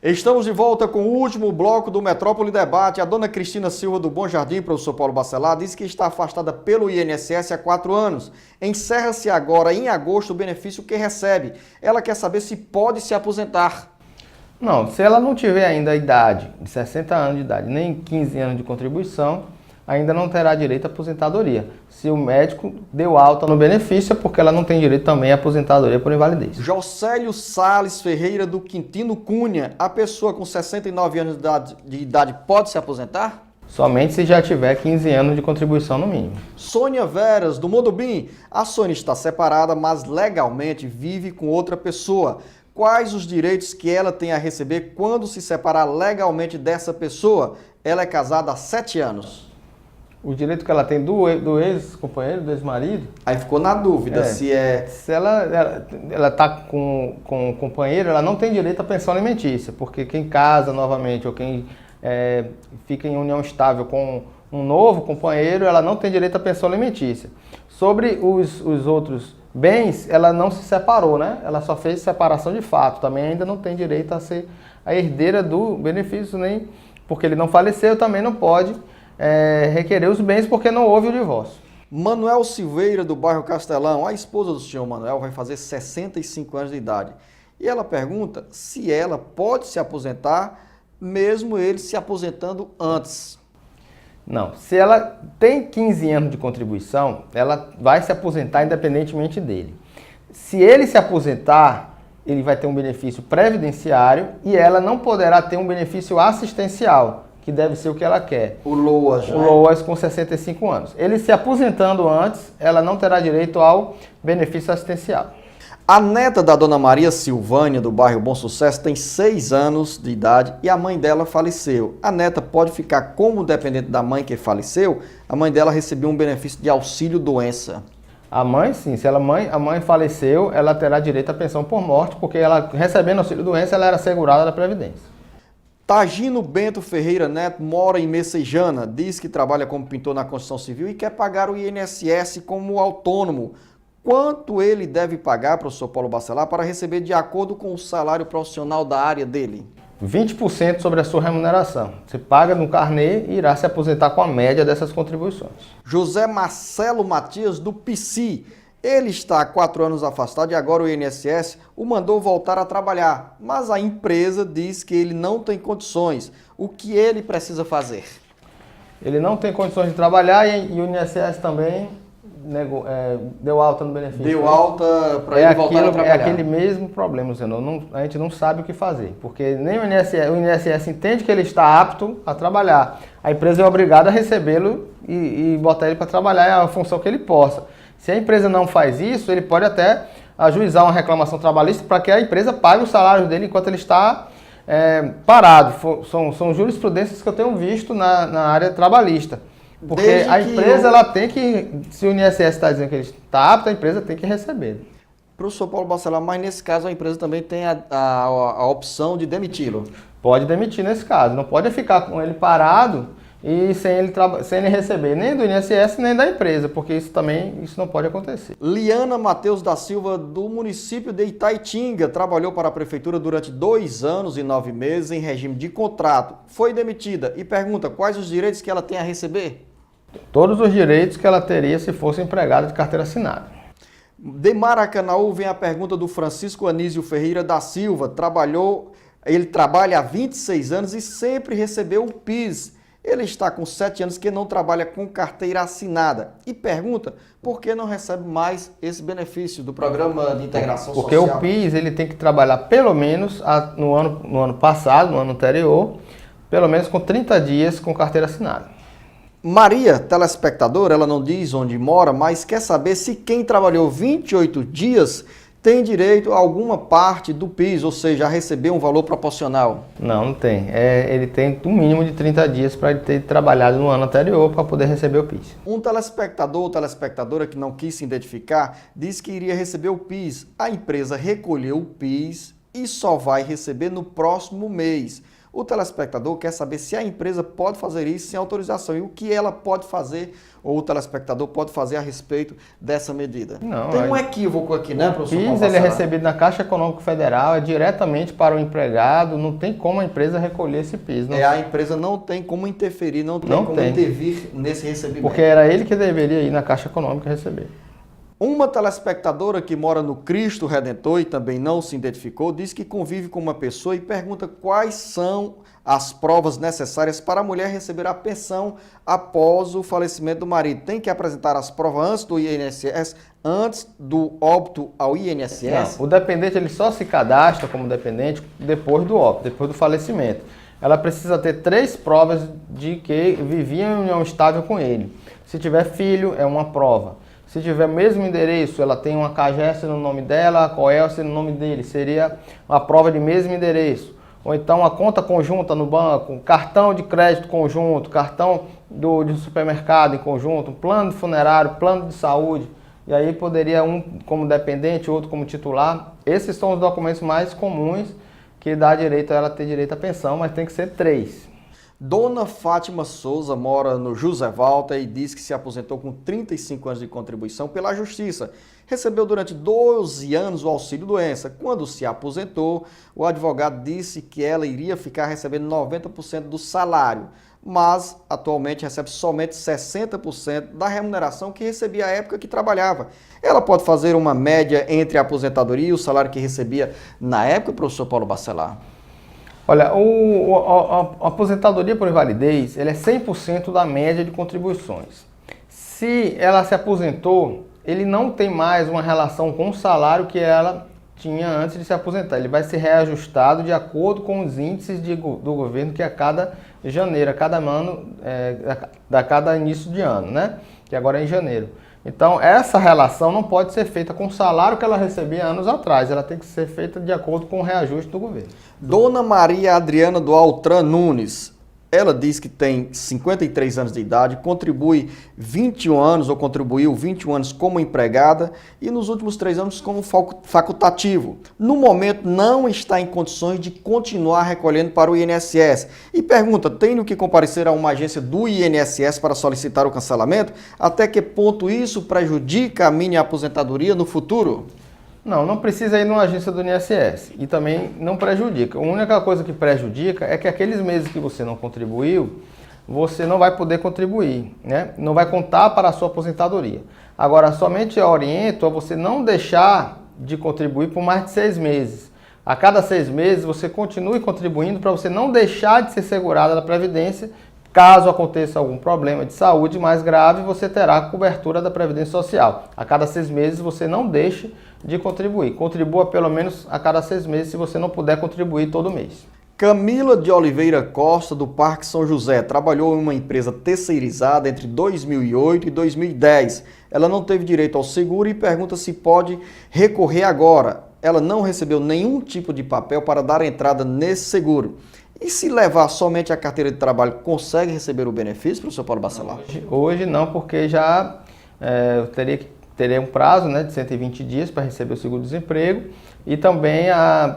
Estamos de volta com o último bloco do Metrópole Debate. A dona Cristina Silva do Bom Jardim, professor Paulo Bacelar, disse que está afastada pelo INSS há 4 anos. Encerra-se agora, em agosto, o benefício que recebe. Ela quer saber se pode se aposentar. Não, se ela não tiver ainda a idade de 60 anos de idade, nem 15 anos de contribuição, ainda não terá direito à aposentadoria. Se o médico deu alta no benefício, é porque ela não tem direito também à aposentadoria por invalidez. Jocélio Salles Ferreira do Quintino Cunha, a pessoa com 69 anos de idade pode se aposentar? Somente se já tiver 15 anos de contribuição no mínimo. Sônia Veras, do Mondobim, a Sônia está separada, mas legalmente vive com outra pessoa. Quais os direitos que ela tem a receber quando se separar legalmente dessa pessoa? Ela é casada há 7 anos. O direito que ela tem do ex-companheiro, do ex-marido? Aí ficou na dúvida se é... Se ela está com o companheiro, ela não tem direito à pensão alimentícia, porque quem casa novamente ou quem fica em união estável com um novo companheiro, ela não tem direito à pensão alimentícia. Sobre os outros bens, ela não se separou, né? Ela só fez separação de fato, também ainda não tem direito a ser a herdeira do benefício, nem porque ele não faleceu, também não pode requerer os bens porque não houve o divórcio. Manuel Silveira, do bairro Castelão, a esposa do senhor Manuel vai fazer 65 anos de idade. E ela pergunta se ela pode se aposentar, mesmo ele se aposentando antes. Não, se ela tem 15 anos de contribuição, ela vai se aposentar independentemente dele. Se ele se aposentar, ele vai ter um benefício previdenciário e ela não poderá ter um benefício assistencial, que deve ser o que ela quer. O LOAS, O LOAS com 65 anos. Ele se aposentando antes, ela não terá direito ao benefício assistencial. A neta da dona Maria Silvânia, do bairro Bom Sucesso, tem 6 anos de idade e a mãe dela faleceu. A neta pode ficar como dependente da mãe que faleceu? A mãe dela recebeu um benefício de auxílio-doença. A mãe, sim. Se a mãe faleceu, ela terá direito à pensão por morte, porque ela, recebendo auxílio-doença, ela era assegurada da Previdência. Tagino Bento Ferreira Neto mora em Messejana, diz que trabalha como pintor na construção civil e quer pagar o INSS como autônomo. Quanto ele deve pagar, professor Paulo Bacelar, para receber de acordo com o salário profissional da área dele? 20% sobre a sua remuneração. Você paga no carnê e irá se aposentar com a média dessas contribuições. José Marcelo Matias, do PC. Ele está há 4 anos afastado e agora o INSS o mandou voltar a trabalhar. Mas a empresa diz que ele não tem condições. O que ele precisa fazer? Ele não tem condições de trabalhar e o INSS também deu alta no benefício. Deu alta para ele voltar a trabalhar. É aquele mesmo problema, senhor. A gente não sabe o que fazer, porque nem o INSS entende que ele está apto a trabalhar. A empresa é obrigada a recebê-lo e botar ele para trabalhar, é a função que ele possa. Se a empresa não faz isso, ele pode até ajuizar uma reclamação trabalhista para que a empresa pague o salário dele enquanto ele está parado. São jurisprudências que eu tenho visto na área trabalhista. Porque a empresa, ela tem que, se o INSS está dizendo que ele está apto, a empresa tem que receber. Professor Paulo Bacelar, mas nesse caso a empresa também tem a opção de demiti-lo. Pode demitir nesse caso, não pode ficar com ele parado e sem ele receber nem do INSS nem da empresa, porque isso não pode acontecer. Liana Matheus da Silva, do município de Itaitinga, trabalhou para a prefeitura durante 2 anos e 9 meses em regime de contrato. Foi demitida e pergunta quais os direitos que ela tem a receber? Todos os direitos que ela teria se fosse empregada de carteira assinada. De Maracanaú vem a pergunta do Francisco Anísio Ferreira da Silva. Ele trabalha há 26 anos e sempre recebeu o PIS. Ele está com 7 anos que não trabalha com carteira assinada e pergunta por que não recebe mais esse benefício do Programa de Integração Social. Porque o PIS ele tem que trabalhar pelo menos no ano passado, no ano anterior, pelo menos com 30 dias com carteira assinada. Maria, telespectadora, ela não diz onde mora, mas quer saber se quem trabalhou 28 dias tem direito a alguma parte do PIS, ou seja, a receber um valor proporcional. Não tem. Ele tem um mínimo de 30 dias para ele ter trabalhado no ano anterior para poder receber o PIS. Um telespectador ou telespectadora que não quis se identificar disse que iria receber o PIS. A empresa recolheu o PIS e só vai receber no próximo mês. O telespectador quer saber se a empresa pode fazer isso sem autorização e o que ela pode fazer ou o telespectador pode fazer a respeito dessa medida. Não, tem um equívoco aqui, né, professor? O PIS ele é recebido na Caixa Econômica Federal, é diretamente para o empregado, não tem como a empresa recolher esse PIS. Não. A empresa não tem como interferir, não tem como intervir nesse recebimento. Porque era ele que deveria ir na Caixa Econômica receber. Uma telespectadora que mora no Cristo Redentor e também não se identificou, diz que convive com uma pessoa e pergunta quais são as provas necessárias para a mulher receber a pensão após o falecimento do marido. Tem que apresentar as provas antes do INSS, antes do óbito ao INSS? Não, o dependente ele só se cadastra como dependente depois do óbito, depois do falecimento. Ela precisa ter 3 provas de que vivia em união estável com ele. Se tiver filho, é uma prova. Se tiver o mesmo endereço, ela tem uma CAGES no nome dela, a COELS no nome dele, seria uma prova de mesmo endereço. Ou então a conta conjunta no banco, cartão de crédito conjunto, cartão de supermercado em conjunto, plano de funerário, plano de saúde. E aí poderia um como dependente, outro como titular. Esses são os documentos mais comuns que dá direito a ela ter direito à pensão, mas tem que ser 3. Dona Fátima Souza mora no José Walter e diz que se aposentou com 35 anos de contribuição pela Justiça. Recebeu durante 12 anos o auxílio-doença. Quando se aposentou, o advogado disse que ela iria ficar recebendo 90% do salário, mas atualmente recebe somente 60% da remuneração que recebia à época que trabalhava. Ela pode fazer uma média entre a aposentadoria e o salário que recebia na época, professor Paulo Bacelar? Olha, a aposentadoria por invalidez, ele é 100% da média de contribuições. Se ela se aposentou, ele não tem mais uma relação com o salário que ela tinha antes de se aposentar. Ele vai ser reajustado de acordo com os índices do governo que a cada janeiro, a cada ano, a cada início de ano, né? Que agora é em janeiro. Então, essa relação não pode ser feita com o salário que ela recebia anos atrás. Ela tem que ser feita de acordo com o reajuste do governo. Dona Maria Adriana do Altran Nunes, ela diz que tem 53 anos de idade, contribui 21 anos ou contribuiu 21 anos como empregada e nos últimos 3 anos como facultativo. No momento não está em condições de continuar recolhendo para o INSS. E pergunta, tem que comparecer a uma agência do INSS para solicitar o cancelamento? Até que ponto isso prejudica a minha aposentadoria no futuro? Não precisa ir numa agência do INSS e também não prejudica. A única coisa que prejudica é que aqueles meses que você não contribuiu, você não vai poder contribuir, né? Não vai contar para a sua aposentadoria. Agora, somente eu oriento a você não deixar de contribuir por mais de 6 meses. A cada 6 meses você continue contribuindo para você não deixar de ser segurada da Previdência. Caso aconteça algum problema de saúde mais grave, você terá a cobertura da Previdência Social. A cada 6 meses você não deixe de contribuir. Contribua pelo menos a cada 6 meses se você não puder contribuir todo mês. Camila de Oliveira Costa, do Parque São José, trabalhou em uma empresa terceirizada entre 2008 e 2010. Ela não teve direito ao seguro e pergunta se pode recorrer agora. Ela não recebeu nenhum tipo de papel para dar entrada nesse seguro. E se levar somente a carteira de trabalho, consegue receber o benefício, professor Paulo Bacelar? Hoje não, porque já teria um prazo, né, de 120 dias para receber o seguro-desemprego e também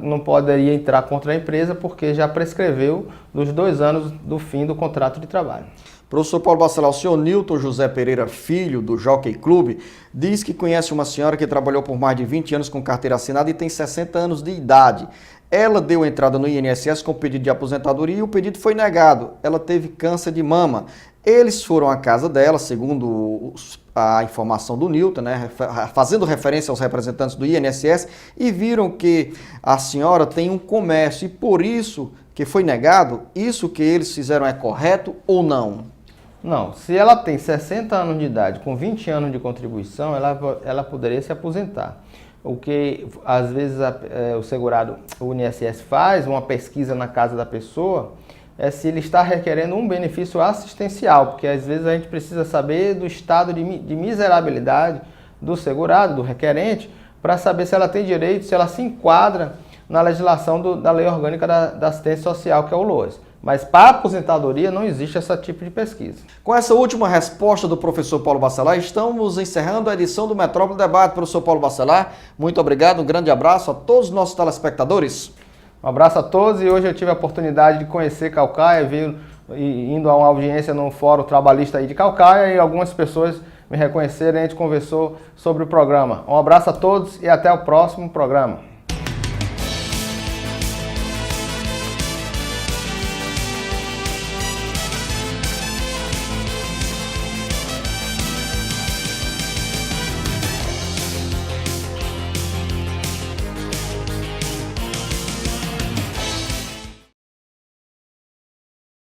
não poderia entrar contra a empresa porque já prescreveu dos 2 anos do fim do contrato de trabalho. Professor Paulo Bacelar, o senhor Nilton José Pereira Filho, do Jockey Clube, diz que conhece uma senhora que trabalhou por mais de 20 anos com carteira assinada e tem 60 anos de idade. Ela deu entrada no INSS com pedido de aposentadoria e o pedido foi negado. Ela teve câncer de mama. Eles foram à casa dela, segundo a informação do Nilton, né, fazendo referência aos representantes do INSS, e viram que a senhora tem um comércio e por isso que foi negado. Isso que eles fizeram é correto ou não? Não, se ela tem 60 anos de idade com 20 anos de contribuição, ela poderia se aposentar. O que às vezes o segurado, o INSS faz, uma pesquisa na casa da pessoa, é se ele está requerendo um benefício assistencial, porque às vezes a gente precisa saber do estado de miserabilidade do segurado, do requerente, para saber se ela tem direito, se ela se enquadra na legislação da Lei Orgânica da Assistência Social, que é o LOAS. Mas para a aposentadoria não existe esse tipo de pesquisa. Com essa última resposta do professor Paulo Bacelar, estamos encerrando a edição do Metrópole Debate. Professor Paulo Bacelar, muito obrigado, um grande abraço a todos os nossos telespectadores. Um abraço a todos e hoje eu tive a oportunidade de conhecer Caucaia, indo a uma audiência no Fórum Trabalhista aí de Caucaia e algumas pessoas me reconheceram e a gente conversou sobre o programa. Um abraço a todos e até o próximo programa.